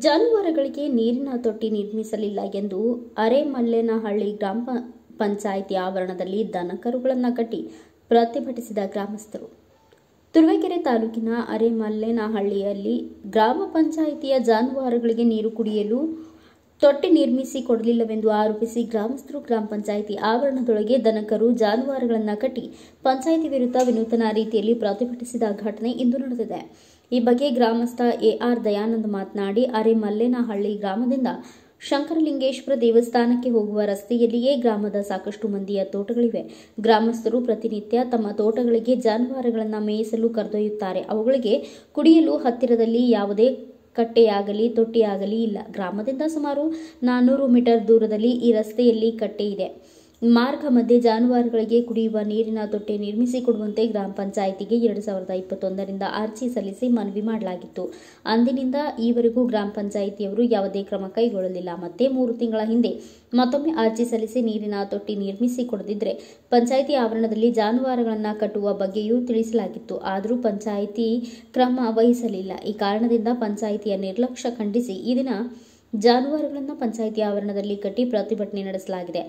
ಜಾನುವಾರುಗಳಿಗೆ ನೀರಿನ ತೊಟ್ಟಿ ನಿರ್ಮಿಸಲಿಲ್ಲ ಎಂದು ಅರೆಮಲ್ಲೇನಹಳ್ಳಿ ಗ್ರಾಮ ಪಂಚಾಯಿತಿ ಆವರಣದಲ್ಲಿ ದನಕರುಗಳನ್ನು ಕಟ್ಟಿ ಪ್ರತಿಭಟಿಸಿದ ಗ್ರಾಮಸ್ಥರು. ತುರುವೇಕೆರೆ ತಾಲೂಕಿನ ಅರೆಮಲ್ಲೇನಹಳ್ಳಿಯಲ್ಲಿ ಗ್ರಾಮ ಪಂಚಾಯಿತಿಯ ಜಾನುವಾರುಗಳಿಗೆ ನೀರು ಕುಡಿಯಲು ತೊಟ್ಟಿ ನಿರ್ಮಿಸಿ ಕೊಡಲಿಲ್ಲವೆಂದು ಆರೋಪಿಸಿ ಗ್ರಾಮಸ್ಥರು ಗ್ರಾಮ ಪಂಚಾಯಿತಿ ಆವರಣದೊಳಗೆ ದನಕರು ಜಾನುವಾರುಗಳನ್ನು ಕಟ್ಟಿ ಪಂಚಾಯಿತಿ ವಿರುದ್ಧ ವಿನೂತನ ರೀತಿಯಲ್ಲಿ ಪ್ರತಿಭಟಿಸಿದ ಘಟನೆ ಇಂದು ನಡೆದಿದೆ. ಈ ಬಗ್ಗೆ ಗ್ರಾಮಸ್ಥ ಎಆರ್ ದಯಾನಂದ್ ಮಾತನಾಡಿ, ಅರೆಮಲ್ಲೇನಹಳ್ಳಿ ಗ್ರಾಮದಿಂದ ಶಂಕರಲಿಂಗೇಶ್ವರ ದೇವಸ್ಥಾನಕ್ಕೆ ಹೋಗುವ ರಸ್ತೆಯಲ್ಲಿಯೇ ಗ್ರಾಮದ ಸಾಕಷ್ಟು ಮಂದಿಯ ತೋಟಗಳಿವೆ. ಗ್ರಾಮಸ್ಥರು ಪ್ರತಿನಿತ್ಯ ತಮ್ಮ ತೋಟಗಳಿಗೆ ಜಾನುವಾರುಗಳನ್ನು ಮೇಯಿಸಲು ಕರೆದೊಯ್ಯುತ್ತಾರೆ. ಅವುಗಳಿಗೆ ಕುಡಿಯಲು ಹತ್ತಿರದಲ್ಲಿ ಯಾವುದೇ ಕಟ್ಟೆಯಾಗಲಿ ತೊಟ್ಟಿಯಾಗಲಿ ಇಲ್ಲ. ಗ್ರಾಮದಿಂದ ಸುಮಾರು 400 ಮೀಟರ್ ದೂರದಲ್ಲಿ ಈ ರಸ್ತೆಯಲ್ಲಿ ಕಟ್ಟೆ ಇದೆ. ಮಾರ್ಗ ಮಧ್ಯೆ ಜಾನುವಾರುಗಳಿಗೆ ಕುಡಿಯುವ ನೀರಿನ ತೊಟ್ಟಿ ನಿರ್ಮಿಸಿ ಕೊಡುವಂತೆ ಗ್ರಾಮ ಪಂಚಾಯಿತಿಗೆ 2021ರಿಂದ ಅರ್ಜಿ ಸಲ್ಲಿಸಿ ಮನವಿ ಮಾಡಲಾಗಿತ್ತು. ಅಂದಿನಿಂದ ಈವರೆಗೂ ಗ್ರಾಮ ಪಂಚಾಯಿತಿಯವರು ಯಾವುದೇ ಕ್ರಮ ಕೈಗೊಳ್ಳಲಿಲ್ಲ. ಮತ್ತೆ 3 ತಿಂಗಳ ಹಿಂದೆ ಮತ್ತೊಮ್ಮೆ ಅರ್ಜಿ ಸಲ್ಲಿಸಿ ನೀರಿನ ತೊಟ್ಟಿ ನಿರ್ಮಿಸಿ ಕೊಡದಿದ್ದರೆ ಪಂಚಾಯಿತಿ ಆವರಣದಲ್ಲಿ ಜಾನುವಾರುಗಳನ್ನು ಕಟ್ಟುವ ಬಗ್ಗೆಯೂ ತಿಳಿಸಲಾಗಿತ್ತು. ಆದರೂ ಪಂಚಾಯಿತಿ ಕ್ರಮ ವಹಿಸಲಿಲ್ಲ. ಈ ಕಾರಣದಿಂದ ಪಂಚಾಯಿತಿಯ ನಿರ್ಲಕ್ಷ್ಯ ಖಂಡಿಸಿ ಈ ದಿನ ಜಾನುವಾರುಗಳನ್ನು ಪಂಚಾಯಿತಿ ಆವರಣದಲ್ಲಿ ಕಟ್ಟಿ ಪ್ರತಿಭಟನೆ ನಡೆಸಲಾಗಿದೆ.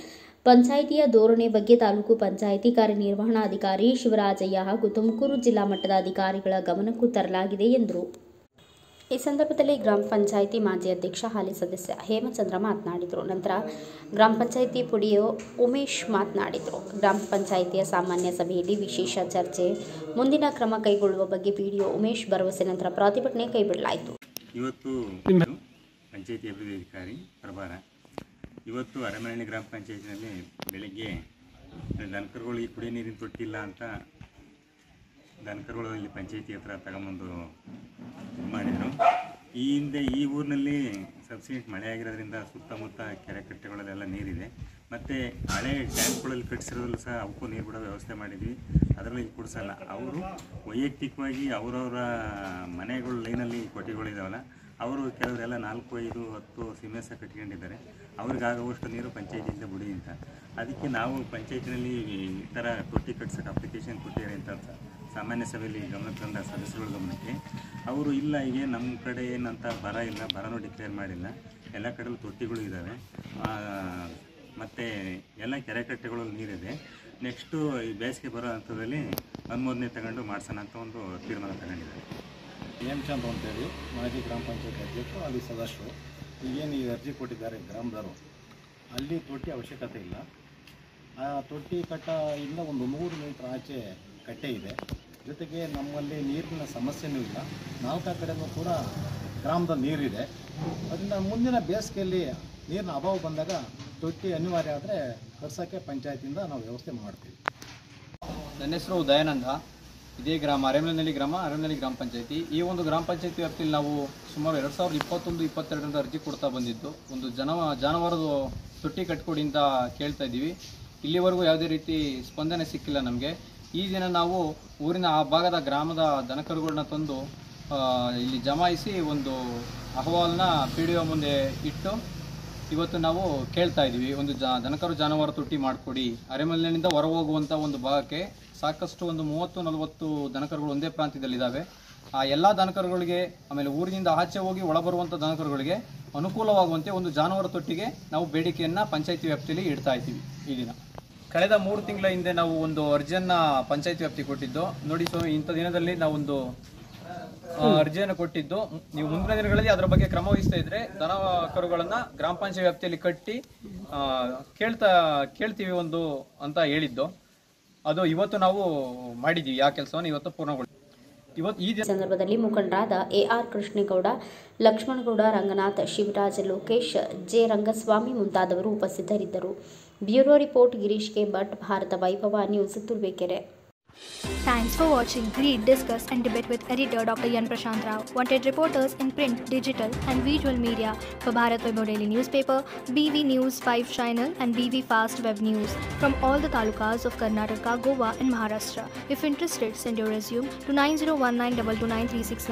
ಪಂಚಾಯಿತಿಯ ಧೋರಣೆ ಬಗ್ಗೆ ತಾಲೂಕು ಪಂಚಾಯಿತಿ ಕಾರ್ಯನಿರ್ವಹಣಾಧಿಕಾರಿ ಶಿವರಾಜಯ್ಯ ಹಾಗೂ ತುಮಕೂರು ಜಿಲ್ಲಾ ಮಟ್ಟದ ಅಧಿಕಾರಿಗಳ ಗಮನಕ್ಕೂ ತರಲಾಗಿದೆ ಎಂದರು. ಈ ಸಂದರ್ಭದಲ್ಲಿ ಗ್ರಾಮ ಪಂಚಾಯಿತಿ ಮಾಜಿ ಅಧ್ಯಕ್ಷ ಹಾಲಿ ಸದಸ್ಯ ಹೇಮಚಂದ್ರ ಮಾತನಾಡಿದರು. ನಂತರ ಗ್ರಾಮ ಪಂಚಾಯಿತಿ ಪಿಡಿಒ ಉಮೇಶ್ ಮಾತನಾಡಿದರು. ಗ್ರಾಮ ಪಂಚಾಯಿತಿಯ ಸಾಮಾನ್ಯ ಸಭೆಯಲ್ಲಿ ವಿಶೇಷ ಚರ್ಚೆ, ಮುಂದಿನ ಕ್ರಮ ಕೈಗೊಳ್ಳುವ ಬಗ್ಗೆ ಪಿಡಿಒ ಉಮೇಶ್ ಭರವಸೆ ನಂತರ ಪ್ರತಿಭಟನೆ ಕೈಬಿಡಲಾಯಿತು. ಇವತ್ತು ಪಂಚಾಯಿತಿ ಅಭಿವೃದ್ಧಿ ಅಧಿಕಾರಿ ಪ್ರಭಾರ ಇವತ್ತು ಅರೆಮಲ್ಲೇನಹಳ್ಳಿ ಗ್ರಾಮ ಪಂಚಾಯತಿನಲ್ಲಿ ಬೆಳಗ್ಗೆ ದನಕರುಗಳಿಗೆ ಕುಡಿಯೋ ನೀರಿನ ತೊಟ್ಟಿಲ್ಲ ಅಂತ ದನಕರುಗಳು ಇಲ್ಲಿ ಪಂಚಾಯತಿ ಹತ್ರ ತಗೊಂಬಂದು ಇದು ಮಾಡಿದರು. ಈ ಹಿಂದೆ ಈ ಊರಿನಲ್ಲಿ ಸಬ್ಸಿಡೆಂಟ್ ಮಳೆ ಆಗಿರೋದ್ರಿಂದ ಸುತ್ತಮುತ್ತ ಕೆರೆ ಕಟ್ಟೆಗಳಲ್ಲೆಲ್ಲ ನೀರಿದೆ. ಮತ್ತು ಹಳೆ ಟ್ಯಾಂಕ್ಗಳಲ್ಲಿ ಕಟ್ಟಿಸಿರೋದ್ರಲ್ಲೂ ಸಹ ಅವಕ್ಕೂ ನೀರು ಬಿಡೋ ವ್ಯವಸ್ಥೆ ಮಾಡಿದ್ವಿ. ಅದರಲ್ಲಿ ಕೊಡಿಸಲ್ಲ. ಅವರು ವೈಯಕ್ತಿಕವಾಗಿ ಅವರವರ ಮನೆಗಳು ಲೈನಲ್ಲಿ ಕೊಟ್ಟಿಗಳಿದಾವಲ್ಲ, ಅವರು ಕೆಲವರೆಲ್ಲ 4, 5, 10 ಸಿಮೆಸ ಕಟ್ಕೊಂಡಿದ್ದಾರೆ. ಅವ್ರಿಗಾಗುವಷ್ಟು ನೀರು ಪಂಚಾಯತಿಯಿಂದ ಬಿಡಿ ಅಂತ. ಅದಕ್ಕೆ ನಾವು ಪಂಚಾಯತಿನಲ್ಲಿ ಈ ಥರ ತೊಟ್ಟಿ ಕಟ್ಸೋಕ್ಕೆ ಅಪ್ಲಿಕೇಶನ್ ಕೊಟ್ಟಿದ್ದಾರೆ ಅಂತ ಸಾಮಾನ್ಯ ಸಭೆಯಲ್ಲಿ ಗಮನಕ್ಕೆ ತಂದ ಸದಸ್ಯರುಗಳ ಗಮನಕ್ಕೆ ಅವರು ಇಲ್ಲ, ಈಗ ನಮ್ಮ ಕಡೆ ಏನಂತ ಬರ ಇಲ್ಲ, ಬರನೂ ಡಿಕ್ಲೇರ್ ಮಾಡಿಲ್ಲ, ಎಲ್ಲ ಕಡೆಯಲ್ಲೂ ತೊಟ್ಟಿಗಳು ಇದ್ದಾವೆ, ಮತ್ತು ಎಲ್ಲ ಕೆರೆ ಕಟ್ಟೆಗಳಲ್ಲಿ ನೀರಿದೆ. ನೆಕ್ಸ್ಟು ಈ ಬೇಸಿಗೆ ಬರೋ ಹಂತದಲ್ಲಿ ಅನುಮೋದನೆ ತಗೊಂಡು ಮಾಡ್ಸೋಣ ಅಂತ ಒಂದು ತೀರ್ಮಾನ ತಗೊಂಡಿದ್ದಾರೆ. ಹೇಮಚಂದ್ರ ಅಂತೇಳಿ ಮಾಜಿ ಗ್ರಾಮ ಪಂಚಾಯತ್ ಅಧ್ಯಕ್ಷರು, ಅಲ್ಲಿ ಸದಸ್ಯರು. ಈಗೇನು ಈ ಅರ್ಜಿ ಕೊಟ್ಟಿದ್ದಾರೆ ಗ್ರಾಮದವರು, ಅಲ್ಲಿ ತೊಟ್ಟಿ ಅವಶ್ಯಕತೆ ಇಲ್ಲ. ಆ ತೊಟ್ಟಿ ಕಟ್ಟೆಯಿಂದ ಒಂದು 3 ಮೀಟರ್ ಆಚೆ ಕಟ್ಟೆ ಇದೆ. ಜೊತೆಗೆ ನಮ್ಮಲ್ಲಿ ನೀರಿನ ಸಮಸ್ಯೆನೂ ಇಲ್ಲ. 4 ಕಡೆಯೂ ಕೂಡ ಗ್ರಾಮದಲ್ಲಿ ನೀರಿದೆ. ಅದರಿಂದ ಮುಂದಿನ ಬೇಸಿಗೆಯಲ್ಲಿ ನೀರಿನ ಅಭಾವ ಬಂದಾಗ ತೊಟ್ಟಿ ಅನಿವಾರ್ಯ ಆದರೆ ಕಟ್ಸೋಕ್ಕೆ ಪಂಚಾಯತಿಯಿಂದ ನಾವು ವ್ಯವಸ್ಥೆ ಮಾಡ್ತೀವಿ. ನನ್ನ ಹೆಸರು ದಯಾನಂದ. ಇದೇ ಗ್ರಾಮ ಅರೆಮಲ್ಲೇನಹಳ್ಳಿ ಗ್ರಾಮ ಪಂಚಾಯತಿ. ಈ ಒಂದು ಗ್ರಾಮ ಪಂಚಾಯತಿ ವ್ಯಾಪ್ತಿಯಲ್ಲಿ ನಾವು ಸುಮಾರು 2021-22ರಿಂದ ಅರ್ಜಿ ಕೊಡ್ತಾ ಬಂದಿದ್ದು. ಒಂದು ಜಾನುವಾರು ತೊಟ್ಟಿ ಕಟ್ಕೊಡಿ ಅಂತ ಕೇಳ್ತಾ ಇದ್ದೀವಿ. ಇಲ್ಲಿವರೆಗೂ ಯಾವುದೇ ರೀತಿ ಸ್ಪಂದನೆ ಸಿಕ್ಕಿಲ್ಲ ನಮಗೆ. ಈ ದಿನ ನಾವು ಊರಿನ ಆ ಭಾಗದ ಗ್ರಾಮದ ದನಕರುಗಳನ್ನ ತಂದು ಇಲ್ಲಿ ಜಮಾಯಿಸಿ ಒಂದು ಅಹವಾಲನ್ನ ಪಿಡಿಒ ಮುಂದೆ ಇಟ್ಟು ಇವತ್ತು ನಾವು ಕೇಳ್ತಾ ಇದ್ದೀವಿ. ಒಂದು ದನಕರು ಜಾನುವಾರು ತೊಟ್ಟಿ ಮಾಡಿಕೊಡಿ. ಅರೆಮಲ್ಲೇನಿಂದ ಹೊರ ಹೋಗುವಂಥ ಒಂದು ಭಾಗಕ್ಕೆ ಸಾಕಷ್ಟು ಒಂದು 30-40 ದನಕರುಗಳು ಒಂದೇ ಪ್ರಾಂತ್ಯದಲ್ಲಿದ್ದಾವೆ. ಆ ಎಲ್ಲ ದನಕರುಗಳಿಗೆ, ಆಮೇಲೆ ಊರಿನಿಂದ ಆಚೆ ಹೋಗಿ ಒಳಬರುವಂಥ ದನಕರುಗಳಿಗೆ ಅನುಕೂಲವಾಗುವಂತೆ ಒಂದು ಜಾನುವಾರು ತೊಟ್ಟಿಗೆ ನಾವು ಬೇಡಿಕೆಯನ್ನು ಪಂಚಾಯತಿ ವ್ಯಾಪ್ತಿಯಲ್ಲಿ ಇಡ್ತಾ ಇದ್ದೀವಿ. ಈ ದಿನ ಕಳೆದ 3 ತಿಂಗಳ ಹಿಂದೆ ನಾವು ಒಂದು ಅರ್ಜಿಯನ್ನು ಪಂಚಾಯತಿ ವ್ಯಾಪ್ತಿ ಕೊಟ್ಟಿದ್ದು. ನೋಡಿ, ಸೊ ಇಂಥ ದಿನದಲ್ಲಿ ನಾವೊಂದು ಅರ್ಜಿಯನ್ನು ಕೊಟ್ಟಿದ್ದು. ನೀವು ಮುಂದಿನ ದಿನಗಳಲ್ಲಿ ಅದರ ಬಗ್ಗೆ ಕ್ರಮ ವಹಿಸ್ತಾ ಇದ್ರೆ ದನ ಕರುಗಳನ್ನ ಗ್ರಾಮ ಪಂಚಾಯತ್ ವ್ಯಾಪ್ತಿಯಲ್ಲಿ ಕಟ್ಟಿ ಕೇಳ್ತೀವಿ ಒಂದು ಅಂತ ಹೇಳಿದ್ದು. ಅದು ಇವತ್ತು ನಾವು ಮಾಡಿದ್ದೀವಿ. ಆ ಕೆಲಸವನ್ನು ಇವತ್ತು ಪೂರ್ಣಗೊಳಿಸಿ ಈ ಸಂದರ್ಭದಲ್ಲಿ ಮುಖಂಡರಾದ ಎಆರ್ ಕೃಷ್ಣೇಗೌಡ, ಲಕ್ಷ್ಮಣಗೌಡ, ರಂಗನಾಥ್, ಶಿವರಾಜ್, ಲೋಕೇಶ್, ಜೆ ರಂಗಸ್ವಾಮಿ ಮುಂತಾದವರು ಉಪಸ್ಥಿತರಿದ್ದರು. Bureau report Girish K Bhat, Bharat Vaibhav news, Turuvekere. Thanks for watching. Read, discuss and debate with editor Dr. Yan Prashant Rao. Wanted reporters in print, digital and visual media for Bharat Vaibhav Daily Newspaper, BV News 5 Channel and BV Fast Web News from all the talukas of Karnataka, Goa and Maharashtra. If interested, send your resume to 9019229369.